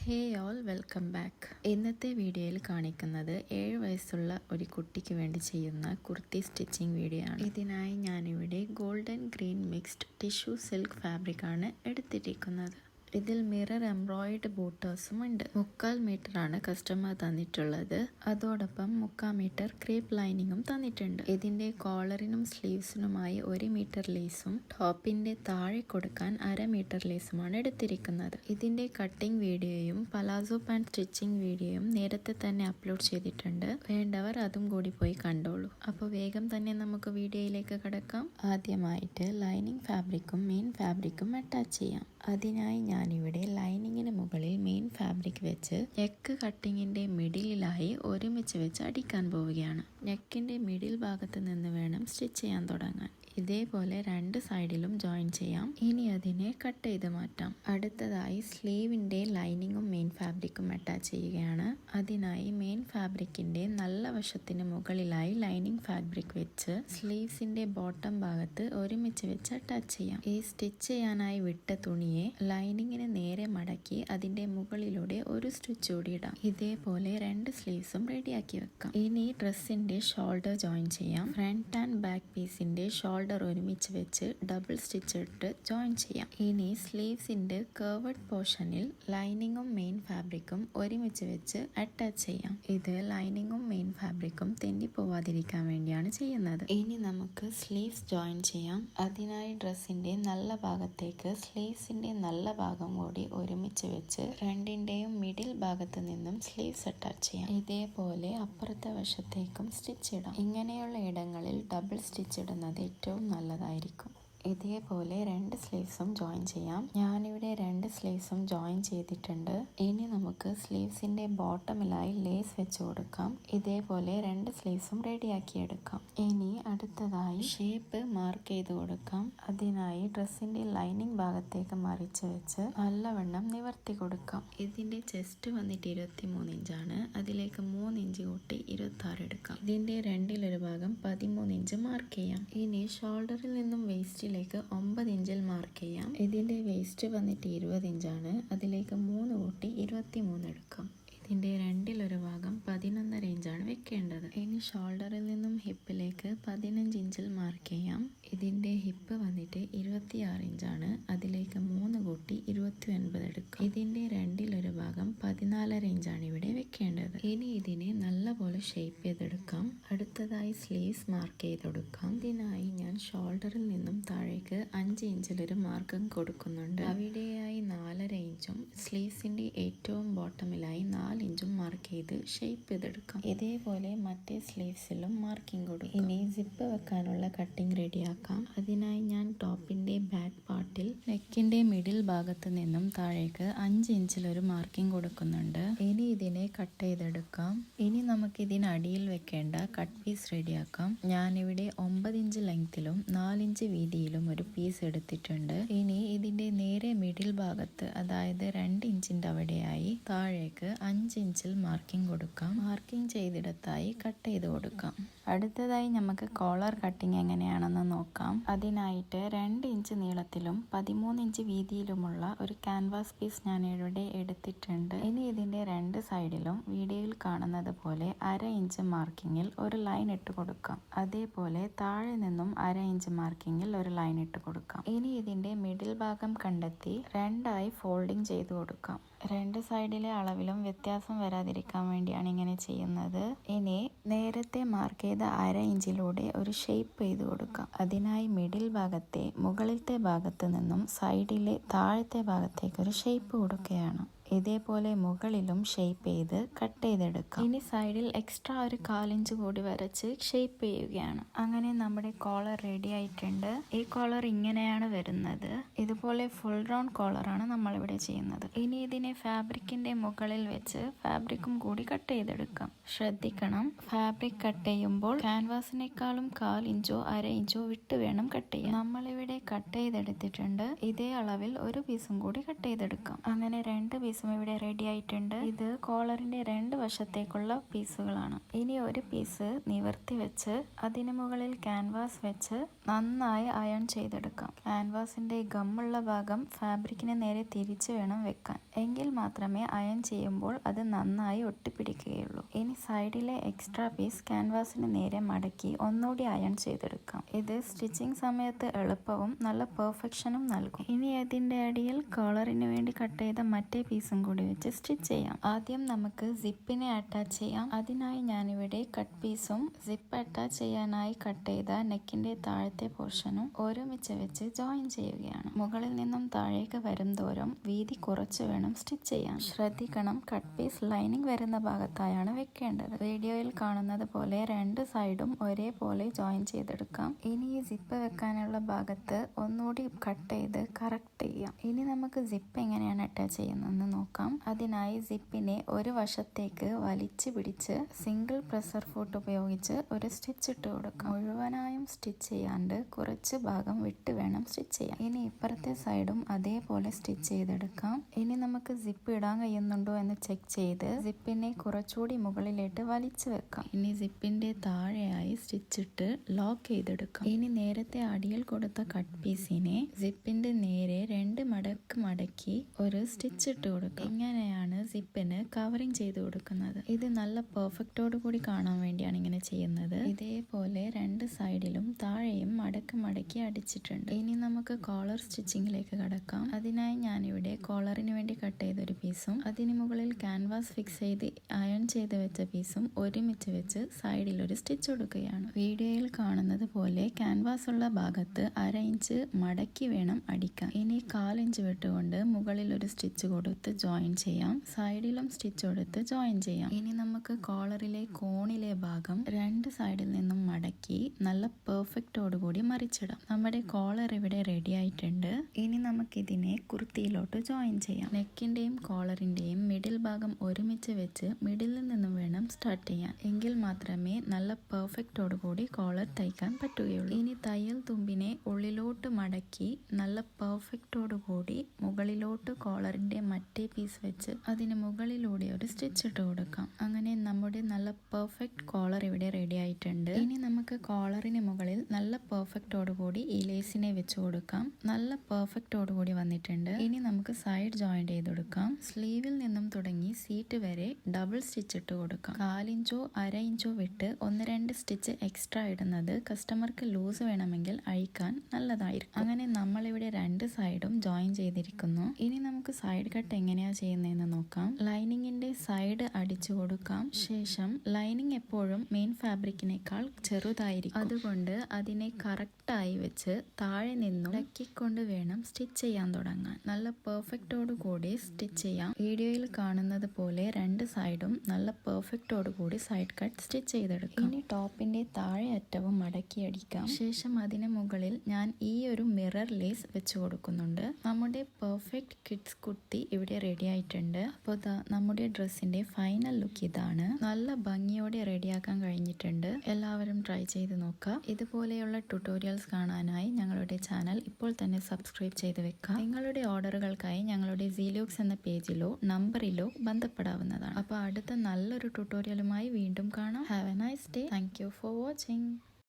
ഹേ all welcome back. ഇന്നത്തെ വീഡിയോയിൽ കാണിക്കുന്നത് 7 വയസ്സുള്ള ഒരു കുട്ടിക്ക് വേണ്ടി ചെയ്യുന്ന കുർത്തി സ്റ്റിച്ചിങ് വീഡിയോ ആണ്. ഇതിനായി ഞാനിവിടെ golden green mixed tissue silk fabric ആണ് എടുത്തിരിക്കുന്നത്. ഇതിൽ മിറർ എംബ്രോയിഡ് ബൂട്ടേഴ്സും ഉണ്ട്. 3/4 മീറ്ററാണ് കസ്റ്റമർ തന്നിട്ടുള്ളത്. അതോടൊപ്പം 3/4 മീറ്റർ ക്രേപ്പ് ലൈനിങ്ങും തന്നിട്ടുണ്ട്. ഇതിന്റെ കോളറിനും സ്ലീവ്സിനുമായി 1 മീറ്റർ ലേസും ടോപ്പിന്റെ താഴെ കൊടുക്കാൻ 1/2 മീറ്റർ ലേസുമാണ് എടുത്തിരിക്കുന്നത്. ഇതിന്റെ കട്ടിംഗ് വീഡിയോയും പലാസോ പാൻറ് സ്റ്റിച്ചിങ് വീഡിയോയും നേരത്തെ തന്നെ അപ്ലോഡ് ചെയ്തിട്ടുണ്ട്. വേണ്ടവർ അതും കൂടി പോയി കണ്ടോളൂ. അപ്പോൾ വേഗം തന്നെ നമുക്ക് വീഡിയോയിലേക്ക് കടക്കാം. ആദ്യമായിട്ട് ലൈനിങ് ഫാബ്രിക്കും മെയിൻ ഫാബ്രിക്കും അറ്റാച്ച് ചെയ്യാം. അതിനായി ഞാനിവിടെ ലൈനിങ്ങിന് മുകളിൽ മെയിൻ ഫാബ്രിക് വെച്ച് നെക്ക് കട്ടിങ്ങിന്റെ മിഡിലായി ഒരുമിച്ച് വെച്ച് അടിക്കാൻ പോവുകയാണ്. നെക്കിന്റെ മിഡിൽ ഭാഗത്ത് നിന്ന് വേണം സ്റ്റിച്ച് ചെയ്യാൻ തുടങ്ങാൻ. ഇതേപോലെ 2 സൈഡിലും ജോയിൻ ചെയ്യാം. ഇനി അതിനെ കട്ട് ചെയ്ത് മാറ്റാം. അടുത്തതായി സ്ലീവിന്റെ ലൈനിങ്ങും മെയിൻ ഫാബ്രിക്കും അറ്റാച്ച് ചെയ്യുകയാണ്. അതിനായി മെയിൻ ഫാബ്രിക്കിന്റെ നല്ല വശത്തിന് മുകളിലായി ലൈനിങ് ഫാബ്രിക് വെച്ച് സ്ലീവ്സിന്റെ ബോട്ടം ഭാഗത്ത് ഒരുമിച്ച് വെച്ച് അറ്റാച്ച് ചെയ്യാം. ഈ സ്റ്റിച്ച് ചെയ്യാനായി വിട്ട തുണിയെ ലൈനിങ്ങിന് നേരെ മടക്കി അതിന്റെ മുകളിലൂടെ ഒരു സ്റ്റിച്ച് കൂടി ഇടാം. ഇതേപോലെ 2 സ്ലീവ്സും റെഡിയാക്കി വെക്കാം. ഇനി ഡ്രസ്സിന്റെ ഷോൾഡർ ജോയിൻ ചെയ്യാം. ഫ്രണ്ട് ആൻഡ് ബാക്ക് പീസിന്റെ ഷോൾഡർ ഒരുമിച്ച് വെച്ച് ഡബിൾ സ്റ്റിച്ച് ഇട്ട് ജോയിൻ ചെയ്യാം. ഇനി സ്ലീവ്സിന്റെ കർവഡ് പോർഷനിൽ ലൈനിങ്ങും മെയിൻ ഫാബ്രിക്കും ഒരുമിച്ച് വെച്ച് അറ്റാച്ച് ചെയ്യാം. ഇത് ലൈനിങ്ങും മെയിൻ ഫാബ്രിക്കും തെന്നിപ്പോവാതിരിക്കാൻ വേണ്ടിയാണ് ചെയ്യുന്നത്. ഇനി നമുക്ക് സ്ലീവ്സ് ജോയിൻ ചെയ്യാം. അതിനായി ഡ്രസ്സിന്റെ നല്ല ഭാഗത്തേക്ക് സ്ലീവ്സിന്റെ നല്ല ഭാഗം കൂടി ഒരുമിച്ച് വെച്ച് രണ്ടിന്റെയും മിഡിൽ ഭാഗത്ത് നിന്നും സ്ലീവ്സ് അറ്റാച്ച് ചെയ്യാം. ഇതേപോലെ അപ്പുറത്തെ വശത്തേക്കും സ്റ്റിച്ച് ഇടാം. ഇങ്ങനെയുള്ള ഇടങ്ങളിൽ ഡബിൾ സ്റ്റിച്ച് ഇടുന്നത് ഏറ്റവും നല്ലതായിരിക്കും. ഇതേപോലെ 2 സ്ലീവ്സും ജോയിൻ ചെയ്യാം. ഞാനിവിടെ 2 സ്ലീവ്സും ജോയിൻ ചെയ്തിട്ടുണ്ട്. ഇനി നമുക്ക് സ്ലീവ്സിന്റെ ബോട്ടമിലായി ലേസ് വെച്ച് കൊടുക്കാം. ഇതേപോലെ 2 സ്ലീവ്സും റെഡിയാക്കി എടുക്കാം. ഇനി അടുത്തതായി ഷേപ്പ് മാർക്ക് ചെയ്ത് കൊടുക്കാം. അതിനായി ഡ്രസ്സിന്റെ ലൈനിങ് ഭാഗത്തേക്ക് മറിച്ച് വെച്ച് നല്ലവണ്ണം നിവർത്തി കൊടുക്കാം. ഇതിന്റെ ചെസ്റ്റ് വന്നിട്ട് 23 ഇഞ്ചാണ്. അതിലേക്ക് 3 ഇഞ്ച് കൂട്ടി 26 എടുക്കാം. ഇതിന്റെ രണ്ടിലൊരു ഭാഗം 13 ഇഞ്ച് മാർക്ക് ചെയ്യാം. ഇനി ഷോൾഡറിൽ നിന്നും വേസ്റ്റിൽ 9 ഇഞ്ചിൽ മാർക്ക് ചെയ്യാം. ഇതിന്റെ വേസ്റ്റ് വന്നിട്ട് 20 ഇഞ്ചാണ്. അതിലേക്ക് 3 കൂട്ടി 23 എടുക്കാം. ഇതിന്റെ രണ്ടിലൊരു ഭാഗം 11.5 ഇഞ്ചാണ് വെക്കേണ്ടത്. ഇനി ഷോൾഡറിൽ നിന്നും ഹിപ്പിലേക്ക് 15 ഇഞ്ചിൽ മാർക്ക് ചെയ്യാം. ഇതിന്റെ ഹിപ്പ് വന്നിട്ട് 26 ഇഞ്ചാണ്. അതിലേക്ക് 3 കൂട്ടി 29 എടുക്കാം. ഇതിന്റെ രണ്ടിലൊരു ഭാഗം 14.5 ഇഞ്ചാണ് ഇവിടെ വെക്കേണ്ടത്. ഇനി ഇതിനെ നല്ലപോലെ ഷേപ്പ് ചെയ്തെടുക്കാം. അടുത്തതായി സ്ലീവ്സ് മാർക്ക് ചെയ്തെടുക്കാം. ഇതിനായി ഞാൻ ഷോൾഡറിൽ നിന്നും താഴേക്ക് 5 ഇഞ്ചിലൊരു മാർക്കും കൊടുക്കുന്നുണ്ട്. അവിടെയായി 4.5 ഇഞ്ചും സ്ലീവ്സിന്റെ ഏറ്റവും ബോട്ടമിലായി 4 ഇഞ്ചും മാർക്ക് ചെയ്ത് ഷേപ്പ് ചെയ്തെടുക്കാം. ഇതേപോലെ മറ്റേ സ്ലീവ്സിലും മാർക്കിംഗ് കൊടുക്കും. ഇനി സിപ്പ് വെക്കാനുള്ള കട്ടിംഗ് റെഡിയാക്കാം. അതിനായി ഞാൻ ടോപ്പിന്റെ ബാക്ക് പാർട്ടിൽ നെക്കിന്റെ മിഡിൽ ഭാഗത്ത് നിന്നും താഴേക്ക് 5 ഇഞ്ചിലൊരു മാർക്കിംഗ് കൊടുക്കുന്നുണ്ട്. ഇനി ഇതിനെ കട്ട് ചെയ്തെടുക്കാം. ഇനി നമുക്ക് ഇതിനടിയിൽ വെക്കേണ്ട കട്ട് പീസ് റെഡിയാക്കാം. ഞാനിവിടെ 9 ഇഞ്ച് ലെങ്തിലും 4 ഇഞ്ച് വീതിയിലും ഒരു പീസ് എടുത്തിട്ടുണ്ട്. ഇനി ഇതിന്റെ നേരെ മിഡിൽ ഭാഗത്ത്, അതായത് 2 ഇഞ്ചിന്റെ അവിടെയായി താഴേക്ക് 5 ഇഞ്ചിൽ മാർക്കിംഗ് കൊടുക്കാം. മാർക്കിംഗ് ചെയ്തിടത്തായി കട്ട് ചെയ്ത് കൊടുക്കാം. അടുത്തതായി നമുക്ക് കോളർ കട്ടിങ് എങ്ങനെയാണെന്ന് നോക്കാം. അതിനായിട്ട് 2 ഇഞ്ച് നീളത്തിലും 13 ഇഞ്ച് വീതിയിലുമുള്ള ഒരു ക്യാൻവാസ് പീസ് ഞാൻ ഇവിടെ എടുത്തിട്ടുണ്ട്. ഇനി ഇതിന്റെ 2 സൈഡിലും വീഡിയോയിൽ കാണുന്നത് പോലെ 1/2 ഇഞ്ച് മാർക്കിങ്ങിൽ ഒരു ലൈൻ ഇട്ട് കൊടുക്കാം. അതേപോലെ താഴെ നിന്നും 1/2 ഇഞ്ച് മാർക്കിങ്ങിൽ ഒരു ലൈൻ ഇട്ട് കൊടുക്കാം. ഇനി ഇതിന്റെ മിഡിൽ ഭാഗം കണ്ടെത്തി 2ആയി ഫോൾഡിങ് ചെയ്ത് കൊടുക്കാം. 2 സൈഡിലെ അളവിലും വ്യത്യാസം വരാതിരിക്കാൻ വേണ്ടിയാണ് ഇങ്ങനെ ചെയ്യുന്നത്. ഇനി നേരത്തെ മാർക്ക് ചെയ്ത 1/2 ഇഞ്ചിലൂടെ ഒരു ഷേപ്പ് ചെയ്ത് കൊടുക്കാം. അതിനായി മിഡിൽ ഭാഗത്തെ മുകളിലത്തെ ഭാഗത്ത് നിന്നും സൈഡിലെ താഴത്തെ ഭാഗത്തേക്ക് ഒരു ഷേപ്പ് കൊടുക്കുകയാണ്. ഇതേപോലെ മുകളിലും ഷേപ്പ് ചെയ്ത് കട്ട് ചെയ്തെടുക്കാം. ഇനി സൈഡിൽ എക്സ്ട്രാ ഒരു 1/4 ഇഞ്ച് കൂടി വരച്ച് ഷേപ്പ് ചെയ്യുകയാണ്. അങ്ങനെ നമ്മുടെ കോളർ റെഡി ആയിട്ടുണ്ട്. ഈ കോളർ ഇങ്ങനെയാണ് വരുന്നത്. ഇതുപോലെ ഫുൾ റൗണ്ട് കോളറാണ് നമ്മളിവിടെ ചെയ്യുന്നത്. ഇനി ഇതിനെ ഫാബ്രിക്കിന്റെ മുകളിൽ വെച്ച് ഫാബ്രിക്കും കൂടി കട്ട് ചെയ്തെടുക്കാം. ശ്രദ്ധിക്കണം, ഫാബ്രിക് കട്ട് ചെയ്യുമ്പോൾ ചെയ്യുമ്പോൾ ക്യാൻവാസിനേക്കാളും 1/4 ഇഞ്ചോ 1/2 ഇഞ്ചോ വിട്ട് വേണം കട്ട് ചെയ്യാൻ. നമ്മളിവിടെ കട്ട് ചെയ്തെടുത്തിട്ടുണ്ട്. ഇതേ അളവിൽ ഒരു പീസും കൂടി കട്ട് ചെയ്തെടുക്കാം. അങ്ങനെ 2 പീസും ഇവിടെ റെഡി ആയിട്ടുണ്ട്. ഇത് കോളറിന്റെ 2 വശത്തേക്കുള്ള പീസുകളാണ്. ഇനി ഒരു പീസ് നിവർത്തി വെച്ച് അതിന് മുകളിൽ ക്യാൻവാസ് വെച്ച് നന്നായി അയൺ ചെയ്തെടുക്കാം. ക്യാൻവാസിന്റെ ഗമ്മുള്ള ഭാഗം ഫാബ്രിക്കിന് നേരെ തിരിച്ചു വേണം വെക്കാൻ. എങ്കിൽ മാത്രമേ അയൺ ചെയ്യുമ്പോൾ അത് നന്നായി ഒട്ടിപ്പിടിക്കുകയുള്ളൂ. ഇനി സൈഡിലെ എക്സ്ട്രാ പീസ് ക്യാൻവാസിന് നേരെ മടക്കി ഒന്നുകൂടി അയൺ ചെയ്തെടുക്കാം. ഇത് സ്റ്റിച്ചിങ് സമയത്ത് എളുപ്പവും നല്ല പെർഫെക്ഷനും നൽകും. ഇനി അതിന്റെ അടിയിൽ കോളറിന് വേണ്ടി കട്ട് ചെയ്ത മറ്റേ പീസും കൂടി വെച്ച് സ്റ്റിച്ച് ചെയ്യാം. ആദ്യം നമുക്ക് സിപ്പിനെ അറ്റാച്ച് ചെയ്യാം. അതിനായി ഞാനിവിടെ കട്ട് പീസും സിപ്പ് അറ്റാച്ച് ചെയ്യാനായി കട്ട് ചെയ്ത നെക്കിന്റെ താഴത്തെ പോർഷനും ഒരുമിച്ച് വെച്ച് ജോയിൻ ചെയ്യുകയാണ്. മുകളിൽ നിന്നും താഴേക്ക് വരും തോറും വീതി കുറച്ച് വേണം സ്റ്റിച്ച് ചെയ്യാൻ. ശ്രദ്ധിക്കണം, കട്ട് പീസ് ലൈനിങ് വരുന്ന ഭാഗത്തായാണ് വെക്കേണ്ടത്. വീഡിയോയിൽ കാണുന്നത് പോലെ 2 സൈഡും ഒരേപോലെ ജോയിൻ ചെയ്തെടുക്കാം. ഇനി ഈ സിപ്പ് വെക്കാനുള്ള ഭാഗത്ത് ഒന്നുകൂടി കട്ട് ചെയ്ത് കറക്റ്റ് ചെയ്യാം. ഇനി നമുക്ക് സിപ്പ് എങ്ങനെയാണ് അറ്റാച്ച് ചെയ്യുന്നതെന്ന് നോക്കാം. അതിനായി സിപ്പിനെ ഒരു വശത്തേക്ക് വലിച്ചു പിടിച്ച് സിംഗിൾ പ്രഷർ ഫുട്ട് ഉപയോഗിച്ച് ഒരു സ്റ്റിച്ച് ഇട്ട് കൊടുക്കാം. മുഴുവനായും സ്റ്റിച്ച് ചെയ്യാണ്ട് കുറച്ച് ഭാഗം വിട്ട് വേണം സ്റ്റിച്ച് ചെയ്യാൻ. ഇനി ഇപ്പുറത്തെ സൈഡും അതേപോലെ സ്റ്റിച്ച് ചെയ്തെടുക്കാം. ഇനി നമുക്ക് സിപ്പ് ഇടാൻ കഴിയുന്നുണ്ടോ എന്ന് ചെക്ക് ചെയ്ത് സിപ്പിനെ കുറച്ചുകൂടി മുകളിലേക്ക് വലിച്ചു വെക്കാം. ഇനി സിപ്പിന്റെ താഴെയായി സ്റ്റിച്ച് ഇട്ട് ലോക്ക് ചെയ്തെടുക്കാം. ഇനി നേരത്തെ അടിയിൽ കൊടുത്ത കട്ട് പീസിനെ സിപ്പിന്റെ നേരെ 2 മടക്ക് മടക്കി ഒരു സ്റ്റിച്ച് ഇട്ട് കൊടുക്കാം. ഇങ്ങനെയാണ് സിപ്പിന് കവറിങ് ചെയ്ത് കൊടുക്കുന്നത്. ഇത് നല്ല പെർഫെക്റ്റോട് കൂടി കാണാൻ വേണ്ടിയാണ് ഇങ്ങനെ ചെയ്യുന്നത്. ഇതേപോലെ 2 സൈഡിലും താഴെയും മടക്ക് മടക്കി അടിച്ചിട്ടുണ്ട്. ഇനി നമുക്ക് കോളർ സ്റ്റിച്ചിങ്ങിലേക്ക് കടക്കാം. അതിനായി ഞാനിവിടെ കോളറിന് വേണ്ടി കട്ട് ചെയ്ത ഒരു പീസും അതിന് മുകളിൽ ക്യാൻവാസ് ഫിക്സ് ചെയ്ത് അയൺ ചെയ്ത് വെച്ച പീസും ഒരുമിച്ച് വെച്ച് സൈഡിൽ ഒരു സ്റ്റിച്ച് കൊടുക്കുകയാണ്. വീഡിയോയിൽ കാണുന്നത് പോലെ ക്യാൻവാസ് ഉള്ള ഭാഗത്ത് 1/2 ഇഞ്ച് മടക്കി വേണം അടിക്കാൻ. ഇനി 1/4 ഇഞ്ച് വിട്ടുകൊണ്ട് മുകളിൽ ഒരു സ്റ്റിച്ച് കൊടുത്ത് ജോയിൻ ചെയ്യാം. സൈഡിലും സ്റ്റിച്ച് കൊടുത്ത് ജോയിൻ ചെയ്യാം. ഇനി നമുക്ക് കോളറിലെ കോണിലെ ഭാഗം 2 സൈഡിൽ നിന്നും മടക്കി നല്ല പെർഫെക്റ്റോടുകൂടി മറിച്ചിടാം. നമ്മുടെ കോളർ ഇവിടെ റെഡി ആയിട്ടുണ്ട്. ഇനി നമുക്കിതിനെ കുർത്തിയിലോട്ട് ജോയിൻ ചെയ്യാം. നെക്കിന്റെയും കോളറിന്റെയും മിഡിൽ ഭാഗം ഒരുമിച്ച് വെച്ച് മിഡിലിൽ നിന്നും വേണം സ്റ്റാർട്ട് ചെയ്യാൻ. എങ്കിൽ മാത്രമേ നല്ല പെർഫെക്റ്റോടുകൂടി കോളർ തയ്ക്കാൻ പറ്റുകയുള്ളൂ. ഇനി തയ്യൽ തുമ്പിനെ ഉള്ളിലോട്ട് മടക്കി നല്ല പെർഫെക്റ്റോടുകൂടി മുകളിലോട്ട് കോളറിന്റെ മറ്റേ പീസ് വെച്ച് അതിന് മുകളിലൂടെ ഒരു സ്റ്റിച്ച് ഇട്ട് കൊടുക്കാം. അങ്ങനെ നമ്മുടെ നല്ല പെർഫെക്റ്റ് കോളർ ഇവിടെ റെഡി ആയിട്ടുണ്ട്. ഇനി നമുക്ക് കോളറിന് മുകളിൽ നല്ല പെർഫെക്റ്റോടുകൂടി ഈ ലേസിനെ വെച്ച് കൊടുക്കാം. നല്ല പെർഫെക്റ്റോടുകൂടി വന്നിട്ടുണ്ട്. ഇനി നമുക്ക് സൈഡ് ജോയിന്റ് ചെയ്ത് കൊടുക്കാം. സ്ലീവിൽ നിന്നും തുടങ്ങി സീറ്റ് വരെ ഡബിൾ സ്റ്റിച്ച് ഇട്ട് കൊടുക്കാം. 1/4 ഇഞ്ചോ 1/2 ഇഞ്ചോ വിട്ട് 1-2 സ്റ്റിച്ച് എക്സ്ട്രാ ഇടുന്നത് കസ്റ്റമർക്ക് ലൂസ് വേണമെങ്കിൽ അഴിക്കാൻ നല്ലതായിരിക്കും. അങ്ങനെ നമ്മളിവിടെ 2 സൈഡും ജോയിൻ ചെയ്തിരിക്കുന്നു. ഇനി നമുക്ക് സൈഡ് കട്ട് എങ്ങനെയാ ചെയ്യുന്നതെന്ന് നോക്കാം. ലൈനിങ്ങിന്റെ സൈഡ് അടിച്ചു കൊടുക്കാം. ശേഷം ലൈനിങ് എപ്പോഴും മെയിൻ ഫാബ്രിക്കിനേക്കാൾ ചെറുതായിരിക്കും. അതുകൊണ്ട് അതിനെ കറക്റ്റായി വെച്ച് താഴെ നിന്നും ഇളക്കിക്കൊണ്ട് വേണം സ്റ്റിച്ച് ചെയ്യാൻ തുടങ്ങാൻ. നല്ല പെർഫെക്റ്റോട് കൂടി സ്റ്റിച്ച് ചെയ്യാം. വീഡിയോയിൽ കാണുന്നത് പോലെ 2 സൈഡും നല്ല പെർഫെക്റ്റോട് കൂടി സൈഡ് കട്ട് സ്റ്റിച്ച് ചെയ്തെടുക്കാം. ഇനി ടോപ്പിന്റെ താഴെ അറ്റവും മടക്കി അടിക്കാം. ശേഷം അതിന് മുകളിൽ ഞാൻ ഈ ഒരു മിറർ ലേസ് വെച്ച് കൊടുക്കുന്നുണ്ട്. നമ്മുടെ പെർഫെക്റ്റ് കിഡ്സ് കുർത്തി ഇവിടെ റെഡി ആയിട്ടുണ്ട്. അപ്പോൾ നമ്മുടെ ഡ്രസ്സിന്റെ ഫൈനൽ ലുക്ക് ഇതാണ്. നല്ല ഭംഗിയോടെ റെഡിയാക്കാൻ കഴിഞ്ഞിട്ടുണ്ട്. എല്ലാവരും ട്രൈ ചെയ്ത് നോക്കുക. ഇതുപോലെയുള്ള ട്യൂട്ടോറിയൽസ് കാണാനായി ഞങ്ങളുടെ ചാനൽ ഇപ്പോൾ തന്നെ സബ്സ്ക്രൈബ് ചെയ്ത് വെക്കുക. നിങ്ങളുടെ ഓർഡറുകൾക്കായി ഞങ്ങളുടെ സീലൂക്സ് എന്ന പേജിലോ നമ്പറിലോ ബന്ധപ്പെടാവുന്നതാണ്. അപ്പോൾ അടുത്ത നല്ലൊരു ട്യൂട്ടോറിയലുമായി വീണ്ടും കാണാം. Have A nice day. Thank you for watching.